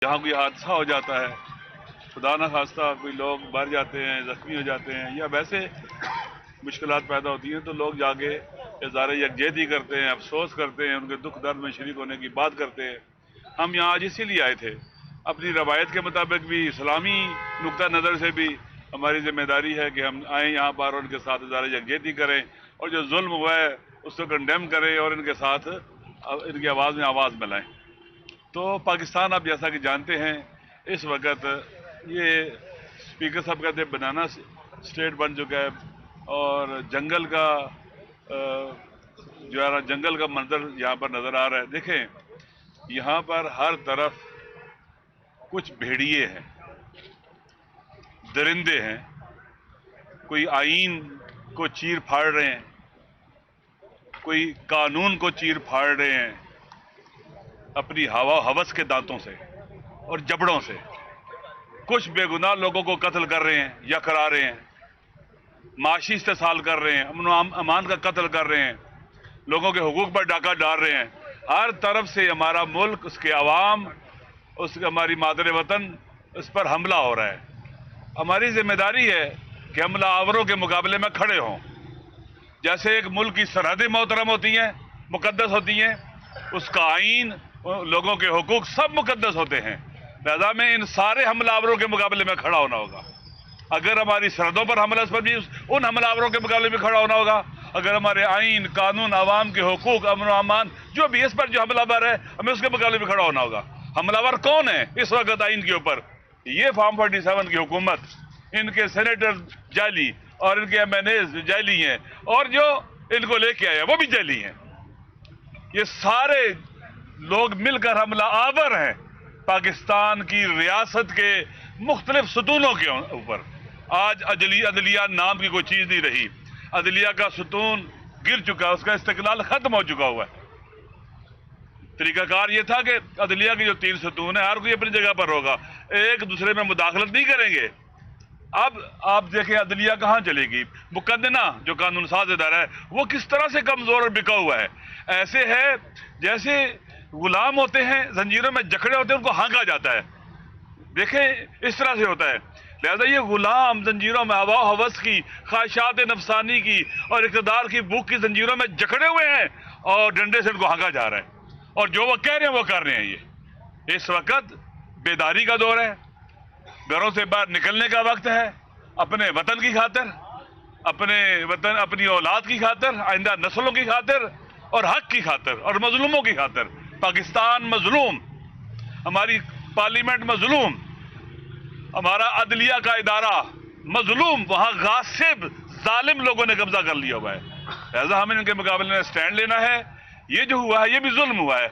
जहाँ कोई हादसा हो जाता है, खुदा न खास्ता कोई लोग मर जाते हैं, जख्मी हो जाते हैं या वैसे मुश्किलात पैदा होती हैं, तो लोग जाके इज़हार यकजहती करते हैं, अफसोस करते हैं, उनके दुख दर्द में शरीक होने की बात करते हैं। हम यहाँ आज इसीलिए आए थे। अपनी रवायत के मुताबिक भी, इस्लामी नुक्ता नज़र से भी हमारी जिम्मेदारी है कि हम आएँ यहाँ पर और उनके साथ इज़हार यकजहती करें और जो जुल्म हुआ है उसको कंडेम करें और इनके साथ इनकी आवाज़ में आवाज़ मिलाएँ। तो पाकिस्तान आप जैसा कि जानते हैं इस वक्त ये स्पीकर साहब कहते हैं बनाना स्टेट बन चुका है और जंगल का जो है जंगल का मंजर यहाँ पर नज़र आ रहा है। देखें यहाँ पर हर तरफ कुछ भेड़िए हैं, दरिंदे हैं, कोई आईन को चीर फाड़ रहे हैं, कोई कानून को चीर फाड़ रहे हैं अपनी हवा हवस के दांतों से और जबड़ों से। कुछ बेगुनाह लोगों को कत्ल कर रहे हैं या करा रहे हैं, माशी इस्तेसाल कर रहे हैं, अमन अमान का कत्ल कर रहे हैं, लोगों के हुकूक पर डाका डाल रहे हैं। हर तरफ से हमारा मुल्क, उसके अवाम, उसके हमारी मादर वतन, उस पर हमला हो रहा है। हमारी जिम्मेदारी है कि हमला आवरों के मुकाबले में खड़े हों। जैसे एक मुल्क की सरहदें मोहतरम होती हैं, मुकद्दस होती हैं, उसका आइन, लोगों के हुकूक सब मुकद्दस होते हैं। लिहाजा में इन सारे हमलावरों के मुकाबले में खड़ा होना होगा। अगर हमारी सरहदों पर हमला, उस पर भी उन हमलावरों के मुकाबले में खड़ा होना होगा। अगर हमारे आइन, कानून, आवाम के हुकूक, अमन व अमान जो भी इस पर जो हमलावर है, हमें उसके मुकाबले में खड़ा होना होगा। हमलावर कौन है इस वक्त आइन के ऊपर? ये फॉर्म 47 की हुकूमत, इनके सेनेटर जाली और इनके MNAs जाली हैं और जो इनको लेके आए वो भी जाली हैं। ये सारे लोग मिलकर हमला आवर हैं पाकिस्तान की रियासत के मुख्तलिफ सतूनों के ऊपर। आज अदलिया नाम की कोई चीज़ नहीं रही। अदलिया का सतून गिर चुका, उसका इस्तिकलाल खत्म हो चुका हुआ है। तरीकाकार ये था कि अदलिया की जो 3 सतून है, हर कोई अपनी जगह पर होगा, एक दूसरे में मुदाखलत नहीं करेंगे। अब आप देखें अदलिया कहाँ चलेगी। मुकद्दना जो कानून साज इदारा है वो किस तरह से कमज़ोर और बिका हुआ है। ऐसे है जैसे गुलाम होते हैं, जंजीरों में जकड़े होते हैं, उनको हाँका जाता है। देखें इस तरह से होता है। लिहाजा ये गुलाम जंजीरों में हवा हवस की, ख्वाहिशात नफसानी की और इक़्तिदार की भूख की जंजीरों में जकड़े हुए हैं और डंडे से इनको हाँका जा रहा है और जो वो कह रहे हैं वो कर रहे हैं। ये इस वक्त बेदारी का दौर है, घरों से बाहर निकलने का वक्त है। अपने वतन की खातिर, अपने वतन, अपनी औलाद की खातिर, आइंदा नस्लों की खातिर और हक की खातिर और मजलूमों की खातिर। पाकिस्तान मजलूम, हमारी पार्लियामेंट मजलूम, हमारा अदलिया का इदारा मजलूम, वहां गासिब जालिम लोगों ने कब्जा कर लिया हुआ है। लिहाजा हमें इनके मुकाबले में स्टैंड लेना है। ये जो हुआ है ये भी जुल्म हुआ है।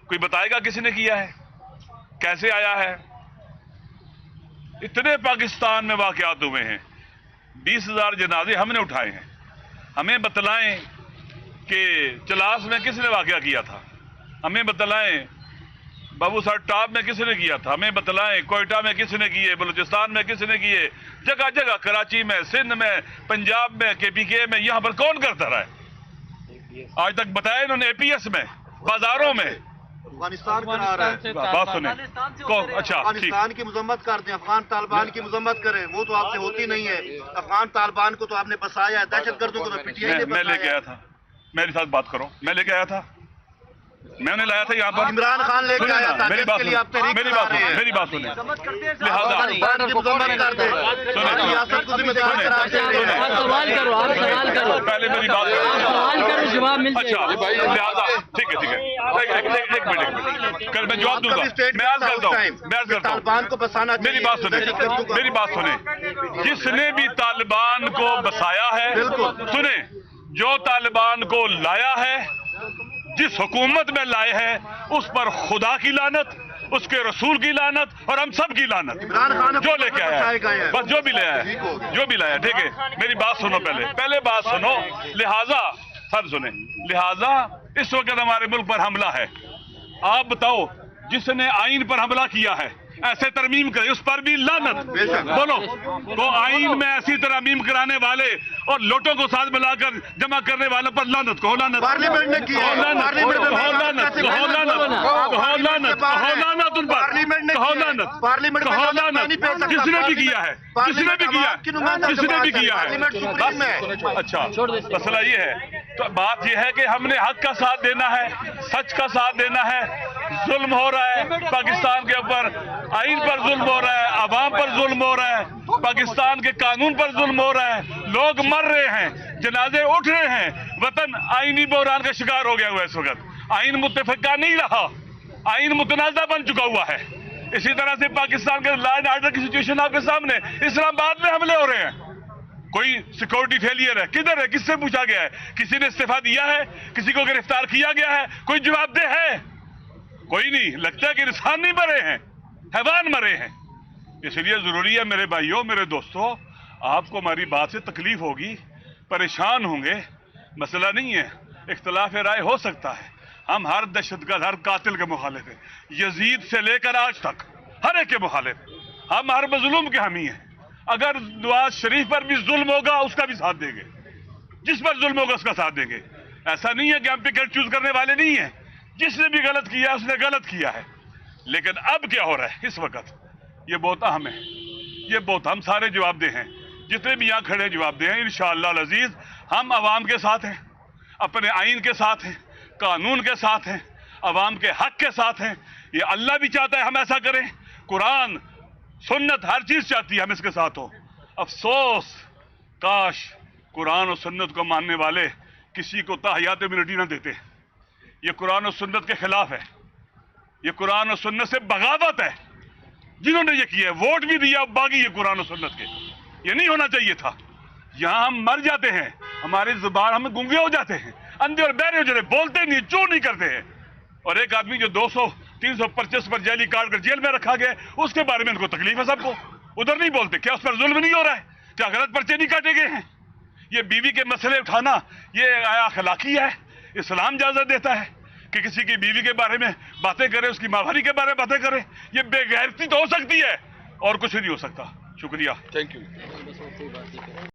कोई बताएगा किसी ने किया है, कैसे आया है? इतने पाकिस्तान में वाकयात हुए हैं, 20,000 जनाजे हमने उठाए हैं। हमें बतलाएं कि चलास में किसने वाकया किया था, हमें बतलाएं बाबू सर टॉप में किसने किया था, हमें बतलाएं कोयटा में किसने किए, बलूचिस्तान में किसने किए, जगह जगह, कराची में, सिंध में, पंजाब में, KPK में, यहाँ पर कौन करता रहा है? आज तक बताया इन्होंने APS में, बाजारों में। अफगानिस्तान करा रहा है। बात सुने अच्छा, अफगानिस्तान की मजम्मत करते हैं, अफगान तालिबान की मजम्मत करें, वो तो आपसे होती नहीं है। अफगान तालिबान को तो आपने बसाया है, दहशतगर्दों को तो PTI ने मैं लेके आया था। मेरे साथ बात करो, मैं लेके आया था, मैंने लाया था यहाँ पर। इमरान खान लेके आया था। मेरी बात सुने, मेरी बात सुने। लिहाजा पहले मेरी बात अच्छा, लिहाजा ठीक है, एक मिनट, कल मैं जवाब दूंगा, मैं अर्ज करता हूँ। मेरी बात सुने, जिसने भी तालिबान को बसाया है, सुने, जो तालिबान को लाया है, जिस हुकूमत में लाए हैं, उस पर खुदा की लानत, उसके रसूल की लानत और हम सब की लानत। जो लेके आया है, बस जो भी ले आया है, जो भी लाया, ठीक है। मेरी बात सुनो, पहले बात सुनो। लिहाजा सब सुने, लिहाजा इस वक्त हमारे मुल्क पर हमला है। आप बताओ, जिसने आइन पर हमला किया है, ऐसे तरमीम करे, उस पर भी लानत। बेशक। बोलो, तो आइन में ऐसी तरमीम कराने वाले और लोटों को साथ मिलाकर जमा करने वालों पर लानत। कहो लानत, पार्लियामेंट ने की है। कहो लानत, पार्लियामेंट में कहो लानत, कहो लानत, कहो लानत, कहो लानत उन पर, पार्लियामेंट ने कहो की है। लानत, पार्लियामेंट में कहो लानत लानत। नहीं फेंक सकता। किसने भी किया है, किसने भी किया, पार्लियामेंट की नुमाइंदा किसने भी किया है। पार्लियामेंट सुप्रीम है। बस, अच्छा, मसला ये है। तो बात ये है कि हमने हक का साथ देना है, सच का साथ देना है। जुल्म हो रहा है पाकिस्तान के ऊपर, आइन पर जुल्म हो रहा है, अवाम पर जुल्म हो रहा है, पाकिस्तान के कानून पर जुल्म हो रहा है, लोग मर रहे हैं, जनाजे उठ रहे हैं, वतन आईनी बहरान का शिकार हो गया हुआ है इस वक्त। आइन मुत्तफिका नहीं रहा, आइन मुतनाज़ा बन चुका हुआ है। इसी तरह से पाकिस्तान के लॉ एंड ऑर्डर की सिचुएशन आपके सामने, इस्लामाबाद में हमले हो रहे हैं, कोई सिक्योरिटी फेलियर है, किधर है, किससे पूछा गया है, किसी ने इस्तीफा दिया है, किसी को गिरफ्तार किया गया है, कोई जवाबदेह है? कोई नहीं। लगता है कि इंसान नहीं मरे हैं, हैवान मरे हैं। इसलिए जरूरी है मेरे भाइयों, मेरे दोस्तों, आपको हमारी बात से तकलीफ होगी, परेशान होंगे, मसला नहीं है, इख्तलाफ राय हो सकता है। हम हर दहशतगर्द, हर कातिल के मुखालिफ हैं, यजीद से लेकर आज तक हर एक के मुखालिफ। हम हर मजलूम के हामी हैं। अगर नवाज शरीफ पर भी जुल्म होगा उसका भी साथ देंगे, जिस पर जुल्म होगा उसका साथ देंगे। ऐसा नहीं है कि हम टिकट चूज करने वाले नहीं हैं, जिसने भी गलत किया उसने गलत किया है। लेकिन अब क्या हो रहा है इस वक्त, ये बहुत अहम है, ये बहुत, हम सारे जवाबदेह हैं, जितने भी यहाँ खड़े जवाबदेह हैं। इंशाअल्लाह अज़ीज़ हम अवाम के साथ हैं, अपने आइन के साथ हैं, कानून के साथ हैं, अवाम के हक के साथ हैं। ये अल्लाह भी चाहता है हम ऐसा करें, कुरान सुन्नत हर चीज चाहती है हम इसके साथ हो। अफसोस काश कुरान और सुन्नत को मानने वाले किसी को ताहियात इम्यूनिटी न देते। ये कुरान और सुन्नत के खिलाफ है, ये कुरान और सुन्नत से बगावत है। जिन्होंने ये किया है, वोट भी दिया, बागी ये कुरान और सुन्नत के, ये नहीं होना चाहिए था। यहाँ हम मर जाते हैं, हमारी जुबान, हम गूंगे हो जाते हैं, अंधे और बहरे हो जाते, बोलते नहीं, चू नहीं करते हैं। और एक आदमी जो 200-300 परचेस पर जेली काट कर जेल में रखा गया, उसके बारे में इनको तकलीफ है सबको, उधर नहीं बोलते। क्या उस पर जुल्म नहीं हो रहा है? क्या गलत पर्चे नहीं काटे गए हैं? ये बीवी के मसले उठाना ये अखलाकी है? इस्लाम इजाजत देता है कि किसी की बीवी के बारे में बातें करें, उसकी माहवारी के बारे में बातें करें? ये बेगैरती तो हो सकती है और कुछ नहीं हो सकता। शुक्रिया, थैंक यू।